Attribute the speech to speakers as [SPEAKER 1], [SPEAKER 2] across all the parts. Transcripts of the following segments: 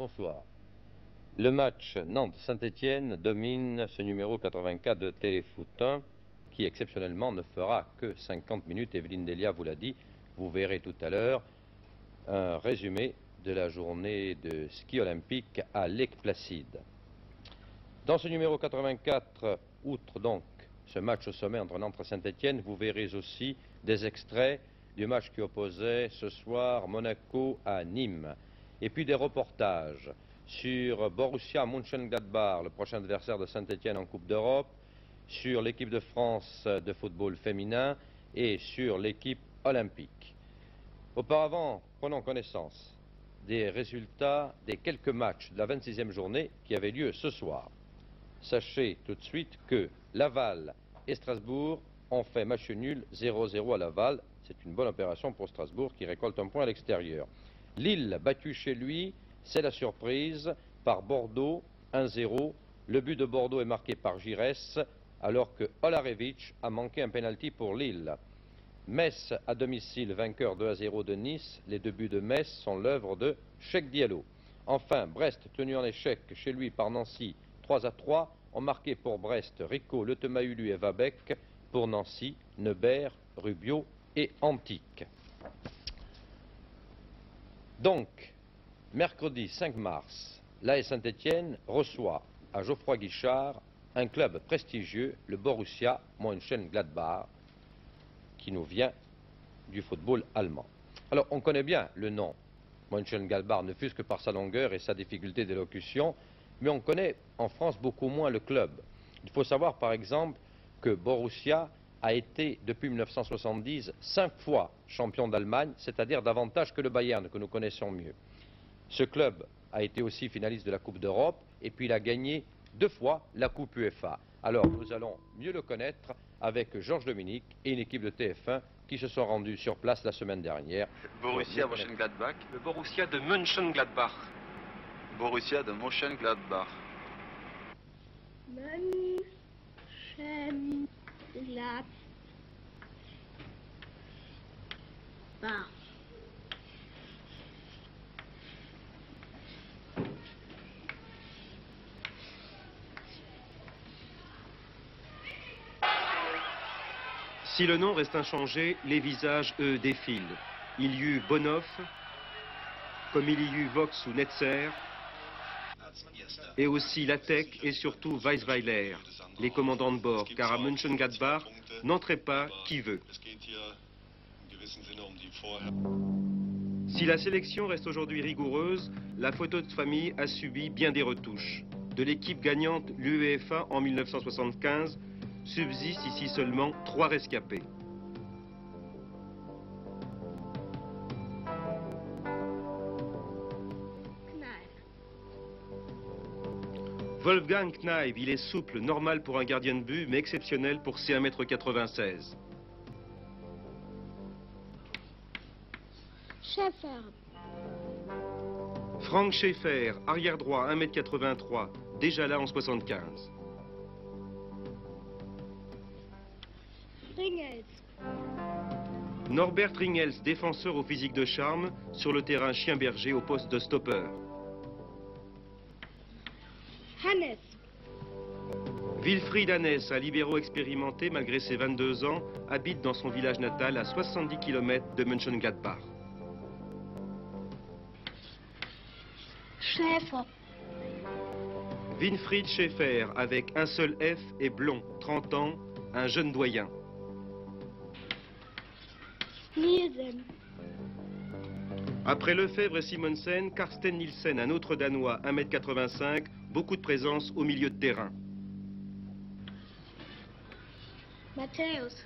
[SPEAKER 1] Bonsoir. Le match Nantes-Saint-Étienne domine ce numéro 84 de Téléfoot 1 qui exceptionnellement ne fera que 50 minutes. Evelyne Delia vous l'a dit. Vous verrez tout à l'heure un résumé de la journée de ski olympique à Lake Placide. Dans ce numéro 84, outre donc ce match au sommet entre Nantes et Saint-Étienne, vous verrez aussi des extraits du match qui opposait ce soir Monaco à Nîmes. Et puis des reportages sur Borussia Mönchengladbach, le prochain adversaire de Saint-Étienne en Coupe d'Europe, sur l'équipe de France de football féminin et sur l'équipe olympique. Auparavant, prenons connaissance des résultats des quelques matchs de la 26e journée qui avaient lieu ce soir. Sachez tout de suite que Laval et Strasbourg ont fait match nul 0-0 à Laval. C'est une bonne opération pour Strasbourg qui récolte un point à l'extérieur. Lille, battu chez lui, c'est la surprise par Bordeaux, 1-0. Le but de Bordeaux est marqué par Giresse, alors que Olarevic a manqué un pénalty pour Lille. Metz, à domicile, vainqueur 2-0 de Nice. Les deux buts de Metz sont l'œuvre de Cheikh Diallo. Enfin, Brest, tenu en échec chez lui par Nancy, 3-3, ont marqué pour Brest Rico, Le Temaulu et Vabec. Pour Nancy, Neubert, Rubio et Antique. Donc, mercredi 5 mars, l'AS Saint-Étienne reçoit à Geoffroy Guichard un club prestigieux, le Borussia Mönchengladbach, qui nous vient du football allemand. Alors, on connaît bien le nom Mönchengladbach, ne fût-ce que par sa longueur et sa difficulté d'élocution, mais on connaît en France beaucoup moins le club. Il faut savoir, par exemple, que Borussia a été, depuis 1970, 5 fois champion d'Allemagne, c'est-à-dire davantage que le Bayern, que nous connaissons mieux. Ce club a été aussi finaliste de la Coupe d'Europe, et puis il a gagné 2 fois la Coupe UEFA. Alors, nous allons mieux le connaître avec Georges Dominique et une équipe de TF1 qui se sont rendus sur place la semaine dernière.
[SPEAKER 2] Borussia Mönchengladbach.
[SPEAKER 3] Le Borussia de Mönchengladbach.
[SPEAKER 2] Borussia de Mönchengladbach.
[SPEAKER 4] Mönchengladbach.
[SPEAKER 3] Si le nom reste inchangé, les visages, eux, défilent. Il y eut Bonhoff, comme il y eut Vox ou Netzer, et aussi Lattek et surtout Weisweiler, les commandants de bord, car à Mönchengladbach n'entrait pas qui veut. Si la sélection reste aujourd'hui rigoureuse, la photo de famille a subi bien des retouches. De l'équipe gagnante l'UEFA en 1975, subsistent ici seulement 3 rescapés. Wolfgang Kneip, il est souple, normal pour un gardien de but, mais exceptionnel pour ses 1,96 m.
[SPEAKER 4] Schäfer.
[SPEAKER 3] Frank Schaeffer, arrière droit, 1,83 m, déjà là en 75.
[SPEAKER 4] Ringels.
[SPEAKER 3] Norbert Ringels, défenseur au physique de charme, sur le terrain chien berger au poste de stopper.
[SPEAKER 4] Hannes.
[SPEAKER 3] Wilfried Hannes, un libéraux expérimenté malgré ses 22 ans, habite dans son village natal à 70 km de Mönchengladbach.
[SPEAKER 4] Schäfer.
[SPEAKER 3] Winfried Schaeffer, avec un seul F et blond, 30 ans, un jeune doyen.
[SPEAKER 4] Nielsen.
[SPEAKER 3] Après Lefebvre et Simonsen, Karsten Nielsen, un autre Danois, 1,85 m, beaucoup de présence au milieu de terrain.
[SPEAKER 4] Matthäus.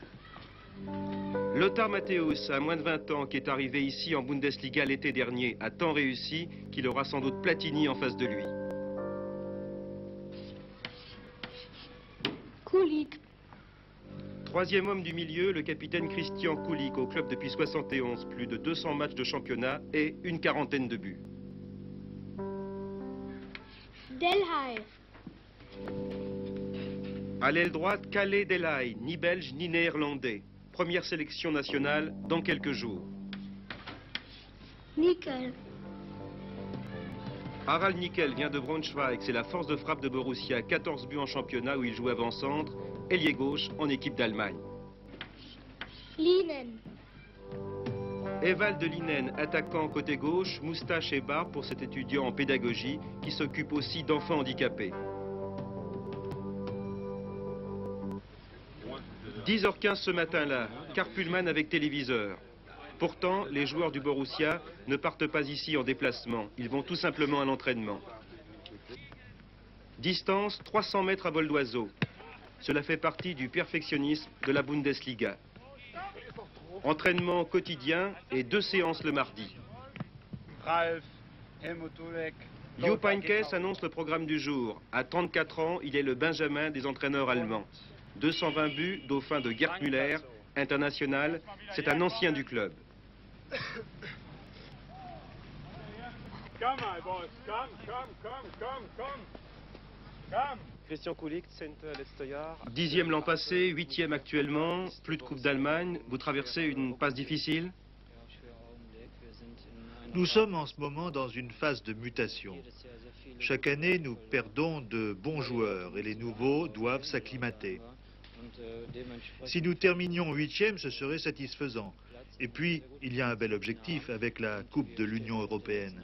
[SPEAKER 3] Lothar Matthäus, à moins de 20 ans, qui est arrivé ici en Bundesliga l'été dernier, a tant réussi qu'il aura sans doute Platini en face de lui.
[SPEAKER 4] Kulik.
[SPEAKER 3] Troisième homme du milieu, le capitaine Christian Kulik, au club depuis 71, plus de 200 matchs de championnat et une quarantaine de buts.
[SPEAKER 4] Delhay.
[SPEAKER 3] À l'aile droite, Calais Delay, ni belge ni néerlandais. Première sélection nationale dans quelques jours.
[SPEAKER 4] Nickel.
[SPEAKER 3] Harald Nickel vient de Braunschweig, c'est la force de frappe de Borussia, 14 buts en championnat où il joue avant-centre, ailier gauche en équipe d'Allemagne.
[SPEAKER 4] Linen.
[SPEAKER 3] Ewald de Linen, attaquant côté gauche, moustache et barbe pour cet étudiant en pédagogie qui s'occupe aussi d'enfants handicapés. 10h15 ce matin-là, Carpulman avec téléviseur. Pourtant, les joueurs du Borussia ne partent pas ici en déplacement. Ils vont tout simplement à l'entraînement. Distance 300 mètres à vol d'oiseau. Cela fait partie du perfectionnisme de la Bundesliga. Entraînement quotidien et 2 séances le mardi. Jupp Heynckes annonce le programme du jour. À 34 ans, il est le benjamin des entraîneurs allemands. 220 buts, dauphin de Gerd Müller, international, c'est un ancien du club.
[SPEAKER 5] Christian Kulik, letztes Jahr.
[SPEAKER 3] 10e l'an passé, 8e actuellement, plus de Coupe d'Allemagne. Vous traversez une passe difficile?
[SPEAKER 6] Nous sommes en ce moment dans une phase de mutation. Chaque année, nous perdons de bons joueurs et les nouveaux doivent s'acclimater. Si nous terminions 8e, ce serait satisfaisant. Et puis, il y a un bel objectif avec la Coupe de l'Union européenne.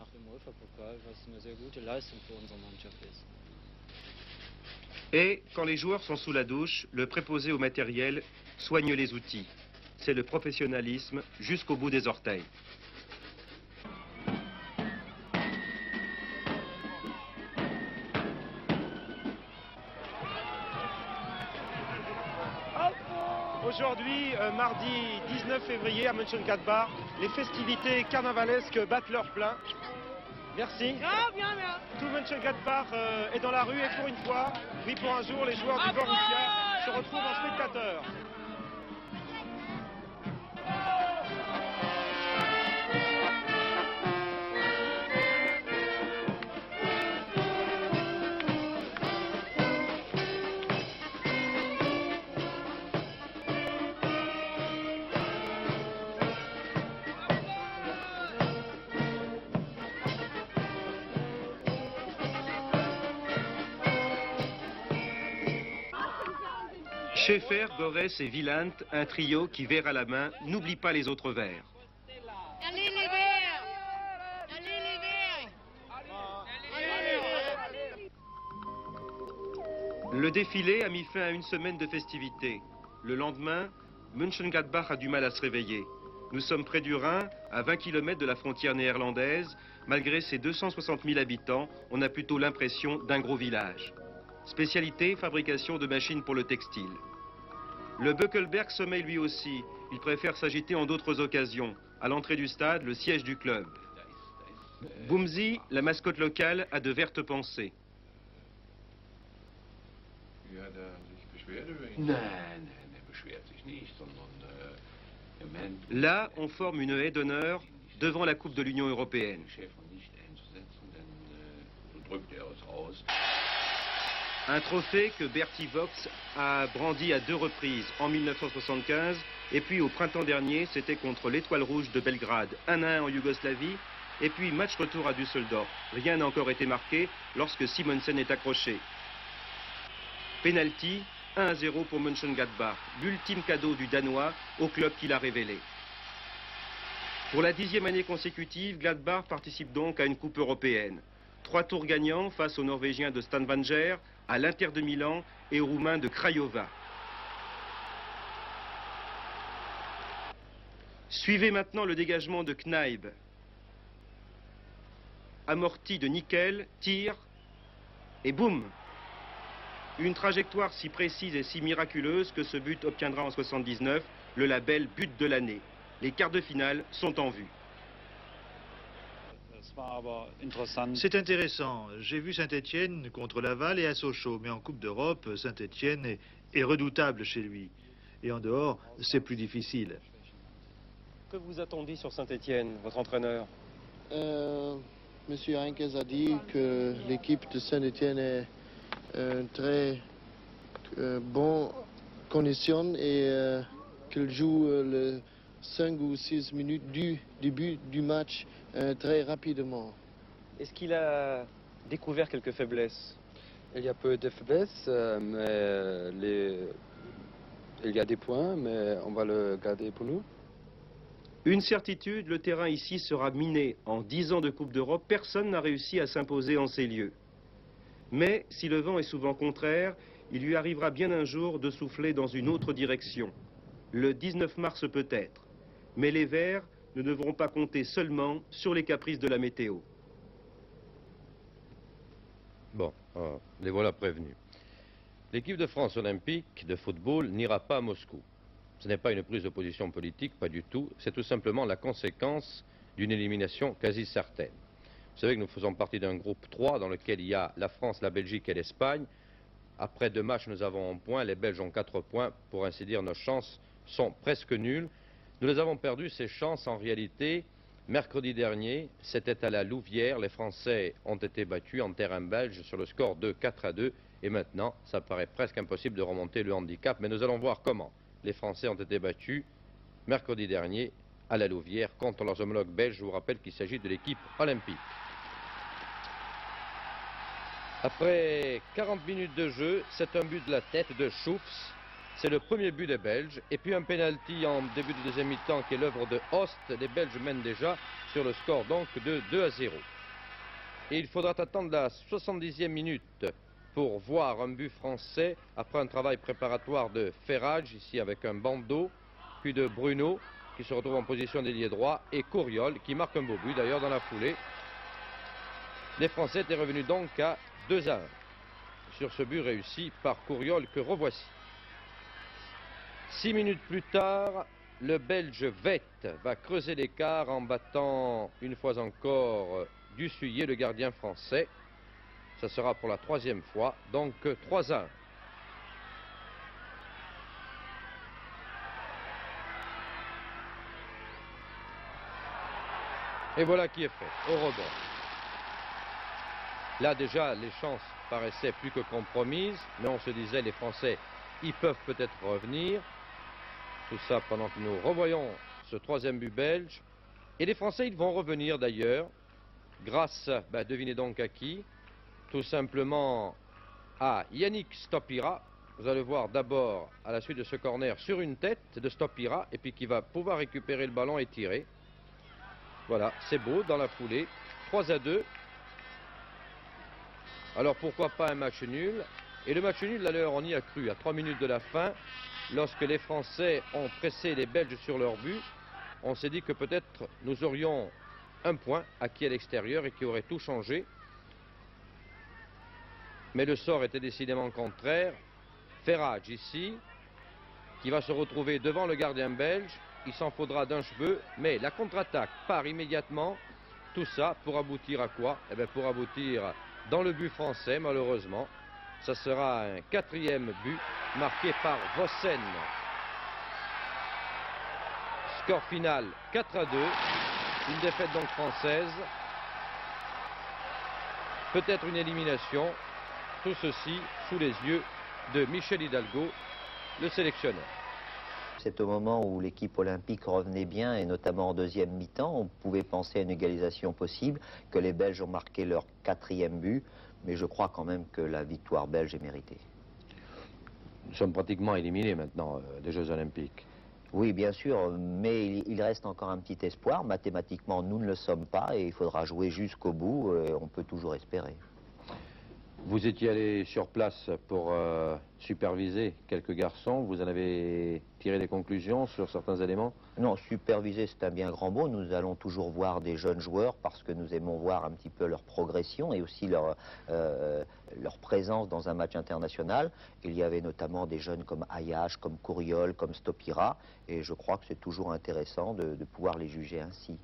[SPEAKER 3] Et quand les joueurs sont sous la douche, le préposé au matériel soigne les outils. C'est le professionnalisme jusqu'au bout des orteils.
[SPEAKER 5] Aujourd'hui, mardi 19 février à Mönchengladbach, les festivités carnavalesques battent leur plein. Merci. Tout Mönchengladbach est dans la rue et pour une fois, oui pour un jour, les joueurs du Borussia se retrouvent en spectateurs.
[SPEAKER 3] Schaeffer, Gorès et Wieland, un trio qui, verre à la main, n'oublie pas les autres verres.
[SPEAKER 4] Allez les verts! Allez les verts!
[SPEAKER 3] Le défilé a mis fin à une semaine de festivités. Le lendemain, Mönchengladbach a du mal à se réveiller. Nous sommes près du Rhin, à 20 km de la frontière néerlandaise. Malgré ses 260 000 habitants, on a plutôt l'impression d'un gros village. Spécialité, fabrication de machines pour le textile. Le Böckelberg sommeille lui aussi. Il préfère s'agiter en d'autres occasions. À l'entrée du stade, le siège du club. Boumzi, la mascotte locale, a de vertes pensées. Là, on forme une haie d'honneur devant la Coupe de l'Union européenne. Un trophée que Berti Vogts a brandi à 2 reprises, en 1975 et puis au printemps dernier, c'était contre l'Étoile Rouge de Belgrade, 1-1 en Yougoslavie, et puis match retour à Düsseldorf. Rien n'a encore été marqué lorsque Simonsen est accroché. Penalty, 1-0 pour Mönchengladbach, l'ultime cadeau du Danois au club qu'il a révélé. Pour la 10e année consécutive, Gladbach participe donc à une coupe européenne. 3 tours gagnants face aux Norvégiens de Stavanger, à l'Inter de Milan et aux Roumains de Craiova. Suivez maintenant le dégagement de Kneib. Amorti de Nickel, tir et boum! Une trajectoire si précise et si miraculeuse que ce but obtiendra en 79 le label but de l'année. Les quarts de finale sont en vue.
[SPEAKER 6] C'est intéressant. J'ai vu Saint-Étienne contre Laval et à Sochaux, mais en Coupe d'Europe, Saint-Étienne est redoutable chez lui. Et en dehors, c'est plus difficile.
[SPEAKER 5] Que vous a-t-on dit sur Saint-Étienne, votre entraîneur?
[SPEAKER 7] Monsieur Heynckes a dit que l'équipe de Saint-Étienne est en très bonne condition et qu'il joue le 5 ou 6 minutes du début du match très rapidement.
[SPEAKER 5] Est-ce qu'il a
[SPEAKER 3] découvert quelques faiblesses.
[SPEAKER 8] Il y a peu de faiblesses, mais il y a des points, mais on va le garder pour nous.
[SPEAKER 3] Une certitude, le terrain ici sera miné. En 10 ans de Coupe d'Europe, personne n'a réussi à s'imposer en ces lieux. Mais si le vent est souvent contraire, il lui arrivera bien un jour de souffler dans une autre direction. Le 19 mars peut-être. Mais les Verts ne devront pas compter seulement sur les caprices de la météo.
[SPEAKER 1] Bon, les voilà prévenus. L'équipe de France olympique de football n'ira pas à Moscou. Ce n'est pas une prise de position politique, pas du tout. C'est tout simplement la conséquence d'une élimination quasi certaine. Vous savez que nous faisons partie d'un groupe 3 dans lequel il y a la France, la Belgique et l'Espagne. Après 2 matchs, nous avons 1 point. Les Belges ont 4 points. Pour ainsi dire, nos chances sont presque nulles. Nous les avons perdues, ces chances, en réalité. Mercredi dernier, c'était à la Louvière. Les Français ont été battus en terrain belge sur le score de 4-2. Et maintenant, ça paraît presque impossible de remonter le handicap. Mais nous allons voir comment. Les Français ont été battus mercredi dernier à la Louvière contre leurs homologues belges. Je vous rappelle qu'il s'agit de l'équipe olympique. Après 40 minutes de jeu, c'est un but de la tête de Schoufs. C'est le premier but des Belges. Et puis un pénalty en début de deuxième mi-temps qui est l'œuvre de Host. Les Belges mènent déjà sur le score donc de 2-0. Et il faudra attendre la 70e minute pour voir un but français après un travail préparatoire de Ferrage, ici avec un bandeau, puis de Bruno, qui se retrouve en position d'ailier droit, et Couriol, qui marque un beau but, d'ailleurs, dans la foulée. Les Français étaient revenus donc à 2-1 sur ce but réussi par Couriol, que revoici. 6 minutes plus tard, le Belge Vett va creuser l'écart en battant une fois encore Dussuyer, le gardien français. Ça sera pour la 3e fois, donc 3-1. Et voilà qui est fait, au rebond. Là déjà, les chances paraissaient plus que compromises, mais on se disait, les Français, ils peuvent peut-être revenir. Tout ça pendant que nous revoyons ce 3e but belge. Et les Français, ils vont revenir d'ailleurs, grâce, devinez donc à qui? Tout simplement à Yannick Stopira. Vous allez voir d'abord à la suite de ce corner sur une tête de Stopira et puis qui va pouvoir récupérer le ballon et tirer. Voilà, c'est beau dans la foulée. 3-2. Alors pourquoi pas un match nul? Et le match nul, d'ailleurs, on y a cru à 3 minutes de la fin, lorsque les Français ont pressé les Belges sur leur but. On s'est dit que peut-être nous aurions un point acquis à l'extérieur et qui aurait tout changé. Mais le sort était décidément contraire. Ferrage ici, qui va se retrouver devant le gardien belge. Il s'en faudra d'un cheveu, mais la contre-attaque part immédiatement. Tout ça pour aboutir à quoi? Eh bien, pour aboutir dans le but français, malheureusement. Ça sera un 4e but marqué par Vossen. Score final 4-2. Une défaite donc française. Peut-être une élimination. Tout ceci sous les yeux de Michel Hidalgo, le sélectionneur.
[SPEAKER 9] C'est au moment où l'équipe olympique revenait bien, et notamment en deuxième mi-temps, on pouvait penser à une égalisation possible, que les Belges ont marqué leur 4e but, mais je crois quand même que la victoire belge est méritée.
[SPEAKER 1] Nous sommes pratiquement éliminés maintenant des Jeux Olympiques.
[SPEAKER 9] Oui, bien sûr, mais il reste encore un petit espoir. Mathématiquement, nous ne le sommes pas et il faudra jouer jusqu'au bout, on peut toujours espérer.
[SPEAKER 1] Vous étiez allé sur place pour superviser quelques garçons. Vous en avez tiré des conclusions sur certains éléments?
[SPEAKER 9] Non, superviser, c'est un bien grand mot. Nous allons toujours voir des jeunes joueurs parce que nous aimons voir un petit peu leur progression et aussi leur présence dans un match international. Il y avait notamment des jeunes comme Ayache, comme Couriol, comme Stopira. Et je crois que c'est toujours intéressant de pouvoir les juger ainsi.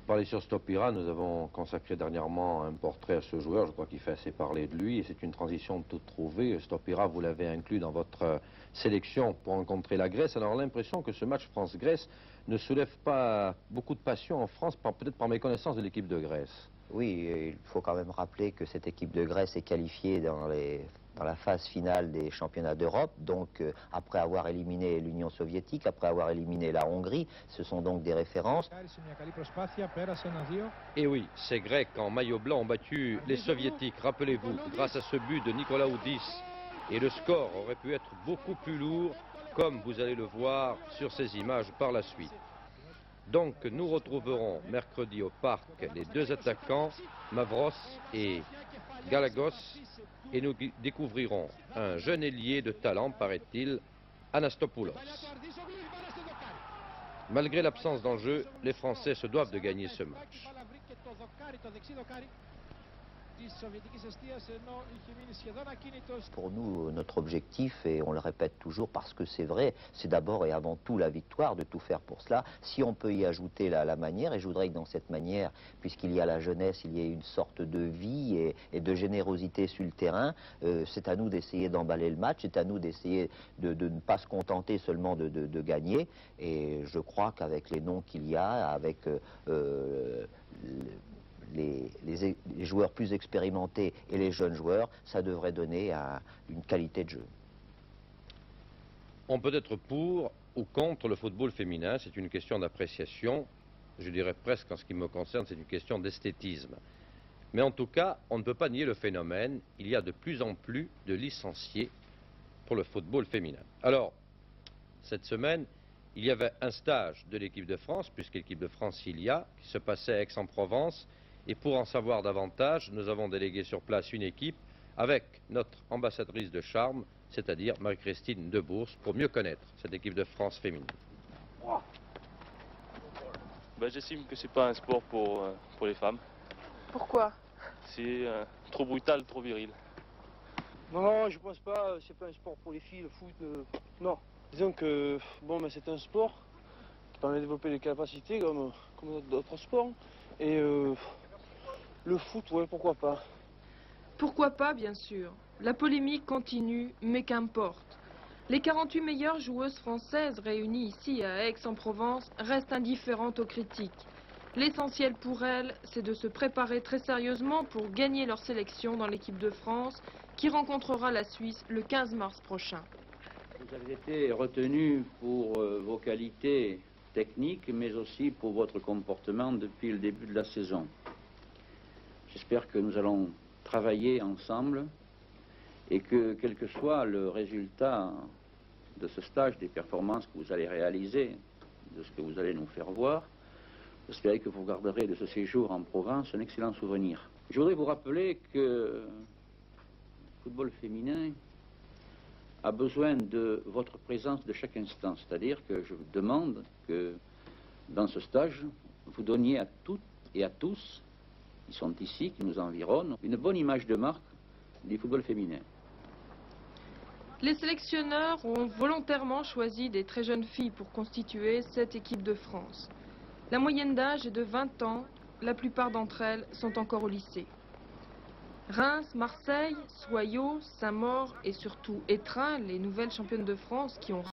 [SPEAKER 1] Parler sur Stopira, nous avons consacré dernièrement un portrait à ce joueur. Je crois qu'il fait assez parler de lui et c'est une transition toute trouvée. Stopira, vous l'avez inclus dans votre sélection pour rencontrer la Grèce. Alors l'impression que ce match France-Grèce ne soulève pas beaucoup de passion en France, peut-être par méconnaissance de l'équipe de Grèce.
[SPEAKER 9] Oui, il faut quand même rappeler que cette équipe de Grèce est qualifiée dans les dans la phase finale des championnats d'Europe, donc après avoir éliminé l'Union soviétique, après avoir éliminé la Hongrie, ce sont donc des références.
[SPEAKER 1] Et oui, ces Grecs en maillot blanc ont battu les Soviétiques, rappelez-vous, grâce à ce but de Nicolas Oudis. Et le score aurait pu être beaucoup plus lourd, comme vous allez le voir sur ces images par la suite. Donc nous retrouverons mercredi au parc les deux attaquants, Mavros et Galagos, et nous découvrirons un jeune ailier de talent, paraît-il, Anastopoulos. Malgré l'absence d'enjeu, les Français se doivent de gagner ce match.
[SPEAKER 9] Pour nous, notre objectif, et on le répète toujours parce que c'est vrai, c'est d'abord et avant tout la victoire, de tout faire pour cela. Si on peut y ajouter la manière, et je voudrais que dans cette manière, puisqu'il y a la jeunesse, il y ait une sorte de vie et de générosité sur le terrain, c'est à nous d'essayer d'emballer le match, c'est à nous d'essayer de ne pas se contenter seulement de gagner. Et je crois qu'avec les noms qu'il y a, avec les joueurs plus expérimentés et les jeunes joueurs, ça devrait donner une qualité de jeu.
[SPEAKER 1] On peut être pour ou contre le football féminin, c'est une question d'appréciation. Je dirais presque, en ce qui me concerne, c'est une question d'esthétisme. Mais en tout cas, on ne peut pas nier le phénomène. Il y a de plus en plus de licenciés pour le football féminin. Alors, cette semaine, il y avait un stage de l'équipe de France, puisque l'équipe de France il y a, qui se passait à Aix-en-Provence. Et pour en savoir davantage, nous avons délégué sur place une équipe avec notre ambassadrice de charme, c'est-à-dire Marie-Christine Debourse, pour mieux connaître cette équipe de France féminine.
[SPEAKER 10] J'estime que c'est pas un sport pour les femmes.
[SPEAKER 11] Pourquoi?
[SPEAKER 10] C'est trop brutal, trop viril.
[SPEAKER 11] Non, je pense pas, c'est pas un sport pour les filles, le foot, non. Disons que, bon, mais c'est un sport qui permet de développer des capacités comme d'autres sports. Et le foot, ouais, pourquoi pas.
[SPEAKER 12] Pourquoi pas, bien sûr. La polémique continue, mais qu'importe. Les 48 meilleures joueuses françaises réunies ici à Aix-en-Provence restent indifférentes aux critiques. L'essentiel pour elles, c'est de se préparer très sérieusement pour gagner leur sélection dans l'équipe de France qui rencontrera la Suisse le 15 mars prochain.
[SPEAKER 13] Vous avez été retenu pour vos qualités techniques, mais aussi pour votre comportement depuis le début de la saison. J'espère que nous allons travailler ensemble et que, quel que soit le résultat de ce stage, des performances que vous allez réaliser, de ce que vous allez nous faire voir, j'espère que vous garderez de ce séjour en Provence un excellent souvenir. Je voudrais vous rappeler que le football féminin a besoin de votre présence de chaque instant. C'est-à-dire que je vous demande que, dans ce stage, vous donniez à toutes et à tous qui sont ici, qui nous environnent, une bonne image de marque du football féminin.
[SPEAKER 12] Les sélectionneurs ont volontairement choisi des très jeunes filles pour constituer cette équipe de France. La moyenne d'âge est de 20 ans, la plupart d'entre elles sont encore au lycée. Reims, Marseille, Soyaux, Saint-Maur et surtout Étreint, les nouvelles championnes de France qui ont